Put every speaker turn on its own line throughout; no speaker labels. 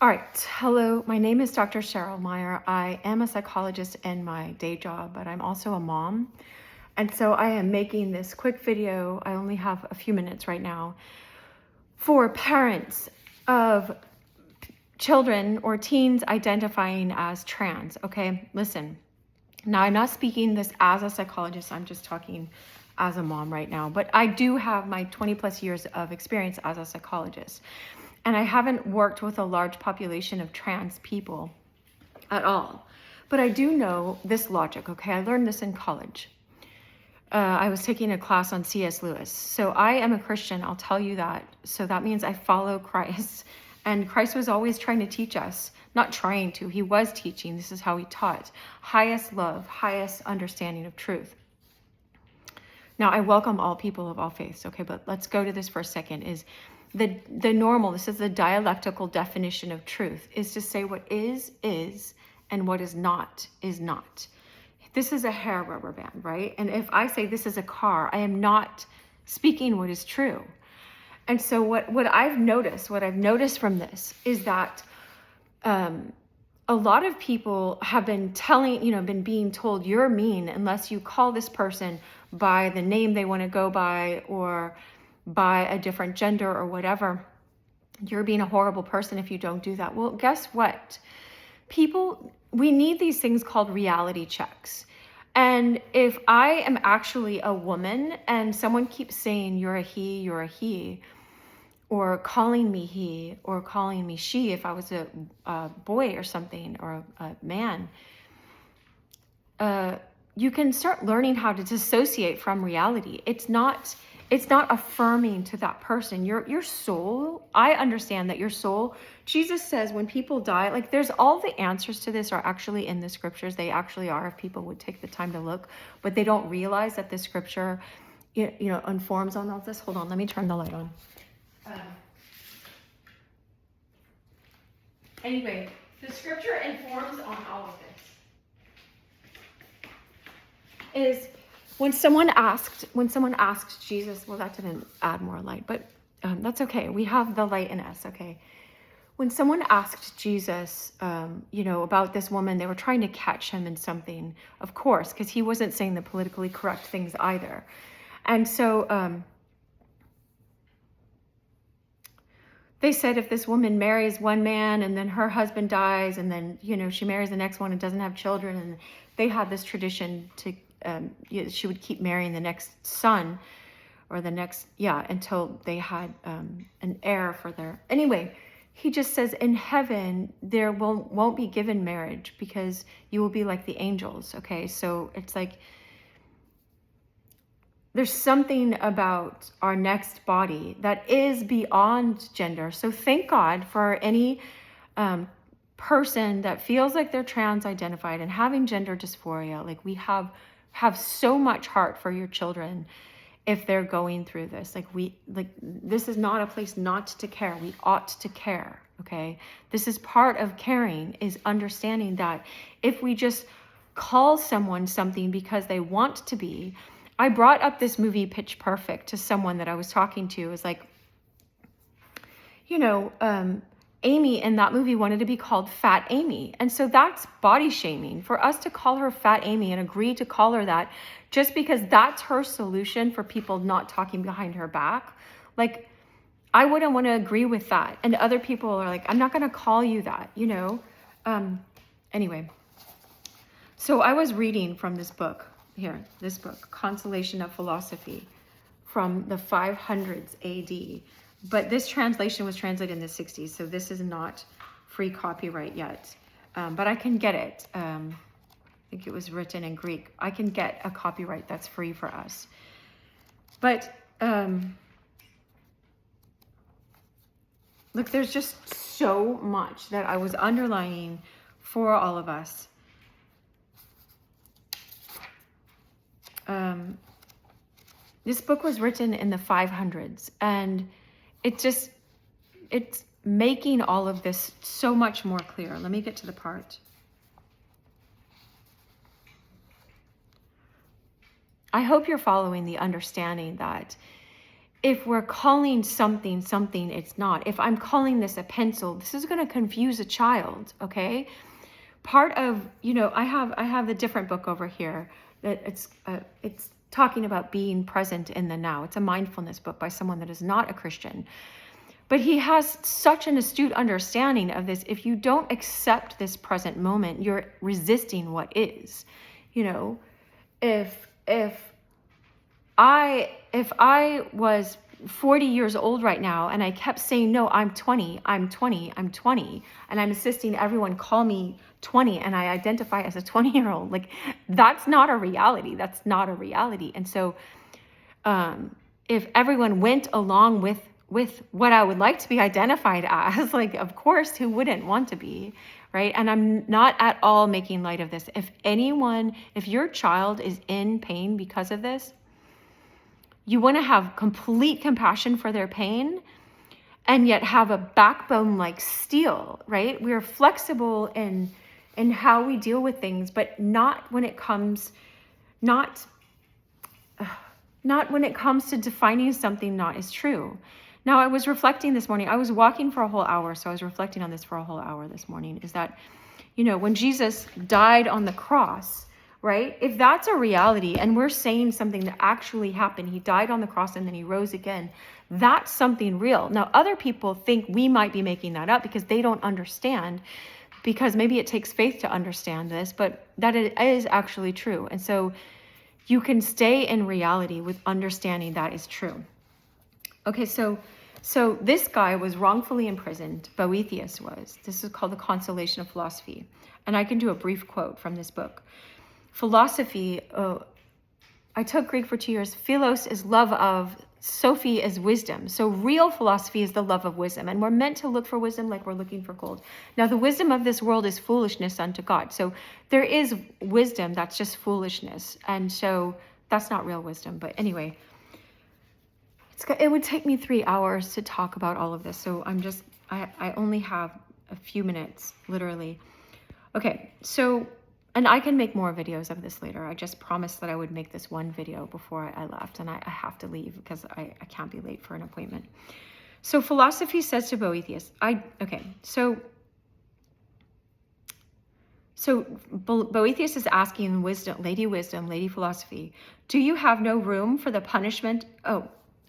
All right. Hello, my name is Dr. Cheryl Meyer. I am a psychologist in my day job, but I'm also a mom. And so I am making this quick video. I only have a few minutes right now for parents of children or teens identifying as trans. Okay, listen. Now, I'm not speaking this as a psychologist. I'm just talking as a mom right now. But I do have my 20 plus years of experience as a psychologist. And I haven't worked with a large population of trans people at all. But I do know this logic, okay? I learned this in college. I was taking a class on C.S. Lewis. So I am a Christian, I'll tell you that. So that means I follow Christ. And Christ was always trying to teach us, not trying to, he was teaching. This is how he taught. Highest love, highest understanding of truth. Now, I welcome all people of all faiths, okay? But let's go to this for a second. Is the normal, this is the dialectical definition of truth, is to say what is, and what is not. This is a hair rubber band, right? And if I say this is a car, I am not speaking what is true. And so what I've noticed from this is that a lot of people have been been being told you're mean unless you call this person by the name they want to go by or by a different gender or whatever. You're being a horrible person if you don't do that. Well, guess what? We need these things called reality checks. And if I am actually a woman and someone keeps saying you're a he, or calling me he, or calling me she, if I was a boy or something, or a man, you can start learning how to dissociate from reality. It's not affirming to that person. Your soul, I understand that your soul, Jesus says when people die, like there's all the answers to this are actually in the scriptures. They actually are, if people would take the time to look, but they don't realize that the scripture, informs on all this. Hold on, let me turn the light on. Anyway, the scripture informs on all of this. Is when someone asked Jesus, well, that didn't add more light, but that's okay. We have the light in us, okay? When someone asked Jesus, about this woman, they were trying to catch him in something, of course, because he wasn't saying the politically correct things either. And so they said if this woman marries one man and then her husband dies and then, she marries the next one and doesn't have children, and they had this tradition to she would keep marrying the next son or the next, until they had an heir for their, anyway, he just says in heaven, there won't be given marriage because you will be like the angels. Okay. So it's like, there's something about our next body that is beyond gender. So thank God for any person that feels like they're trans identified and having gender dysphoria. Like we have so much heart for your children if they're going through this. This is not a place not to care. We ought to care, okay? This is part of caring, is understanding that if we just call someone something because they want to be. I brought up this movie Pitch Perfect to someone that I was talking to. It was like, Amy in that movie wanted to be called Fat Amy. And so that's body shaming. For us to call her Fat Amy and agree to call her that just because that's her solution for people not talking behind her back, like I wouldn't want to agree with that. And other people are like, I'm not going to call you that, Anyway, so I was reading from this book, Consolation of Philosophy, from the 500s AD. But this translation was translated in the 60s, so this is not free copyright yet. But I can get it. I think it was written in Greek. I can get a copyright that's free for us. But look, there's just so much that I was underlining for all of us. This book was written in the 500s, and it's making all of this so much more clear. Let me get to the part. I hope you're following the understanding that if we're calling something something it's not. If I'm calling this a pencil, this is going to confuse a child, okay? Part of, I have the different book over here that it's talking about being present in the now. It's a mindfulness book by someone that is not a Christian. But he has such an astute understanding of this. If you don't accept this present moment, you're resisting what is. If I was 40 years old right now and I kept saying, no, I'm 20, I'm 20, I'm 20, and I'm insisting everyone call me 20 and I identify as a 20-year-old, like that's not a reality. That's not a reality. And so if everyone went along with what I would like to be identified as, like, of course, who wouldn't want to be, right? And I'm not at all making light of this. If your child is in pain because of this, you want to have complete compassion for their pain and yet have a backbone like steel, right? We're flexible in how we deal with things, but not when it comes to defining something not as true. Now, I was reflecting this morning. I was walking for a whole hour, so I was reflecting on this for a whole hour this morning, is that, when Jesus died on the cross, right? If that's a reality and we're saying something that actually happened, he died on the cross and then he rose again, that's something real. Now, other people think we might be making that up because they don't understand, because maybe it takes faith to understand this, but that it is actually true. And so you can stay in reality with understanding that is true. Okay, so this guy was wrongfully imprisoned. Boethius was. This is called The Consolation of Philosophy. And I can do a brief quote from this book. Philosophy, I took Greek for 2 years. Philos is love of, Sophie is wisdom. So real philosophy is the love of wisdom. And we're meant to look for wisdom like we're looking for gold. Now, the wisdom of this world is foolishness unto God. So there is wisdom that's just foolishness. And so that's not real wisdom. But anyway, it would take me 3 hours to talk about all of this. So I only have a few minutes, literally. Okay, so, and I can make more videos of this later. I just promised that I would make this one video before I left, and I have to leave because I can't be late for an appointment. So philosophy says to Boethius, So Boethius is asking wisdom, lady philosophy, do you have no room for the punishment of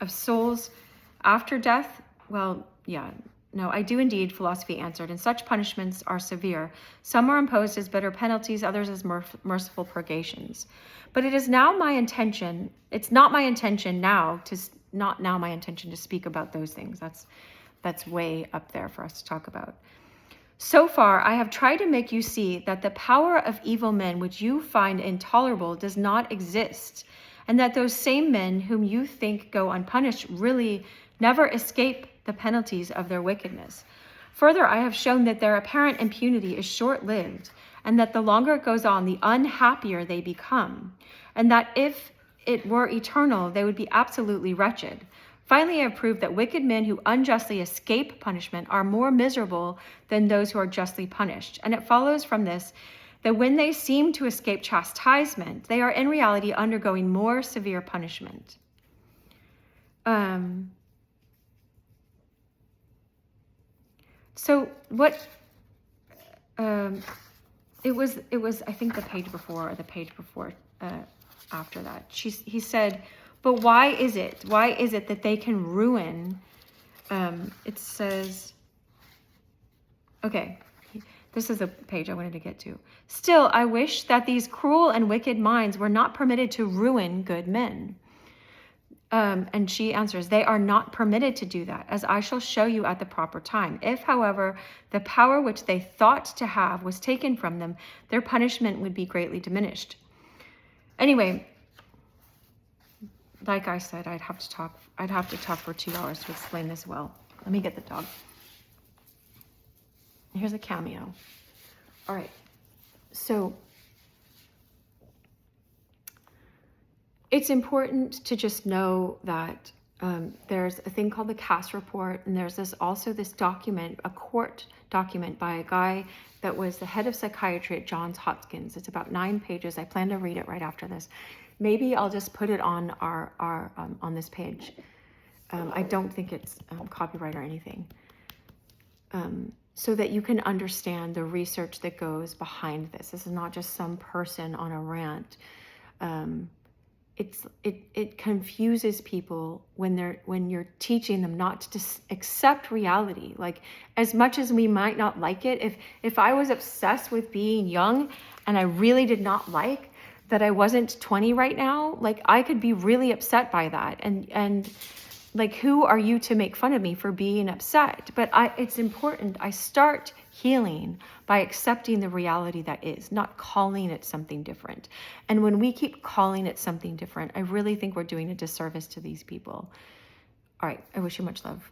souls after death? Well, yeah, no, I do indeed, philosophy answered, and such punishments are severe. Some are imposed as bitter penalties, others as merciful purgations. But it's not my intention now to speak about those things. That's way up there for us to talk about. So far, I have tried to make you see that the power of evil men, which you find intolerable, does not exist, and that those same men whom you think go unpunished really never escape the penalties of their wickedness. Further, I have shown that their apparent impunity is short-lived, and that the longer it goes on, the unhappier they become, and that if it were eternal, they would be absolutely wretched. Finally, I have proved that wicked men who unjustly escape punishment are more miserable than those who are justly punished. And it follows from this that when they seem to escape chastisement, they are in reality undergoing more severe punishment. So what, it was, I think the page before or the page before, after that, he said, but why is it that they can ruin, it says, okay, this is the page I wanted to get to. Still, I wish that these cruel and wicked minds were not permitted to ruin good men. And she answers, they are not permitted to do that, as I shall show you at the proper time. If, however, the power which they thought to have was taken from them, their punishment would be greatly diminished. Anyway, like I said, I'd have to talk for 2 hours to explain this well. Let me get the dog. Here's a cameo. All right. So it's important to just know that there's a thing called the Cass report, and there's this document, a court document by a guy that was the head of psychiatry at Johns Hopkins. It's about 9 pages. I plan to read it right after this. Maybe I'll just put it on our on this page. I don't think it's copyright or anything. So that you can understand the research that goes behind this. This is not just some person on a rant. It confuses people when you're teaching them not to just accept reality. Like, as much as we might not like it, if I was obsessed with being young and I really did not like that I wasn't 20 right now, like, I could be really upset by that. And like, who are you to make fun of me for being upset? But it's important. I start healing by accepting the reality that is, not calling it something different. And when we keep calling it something different, I really think we're doing a disservice to these people. All right. I wish you much love.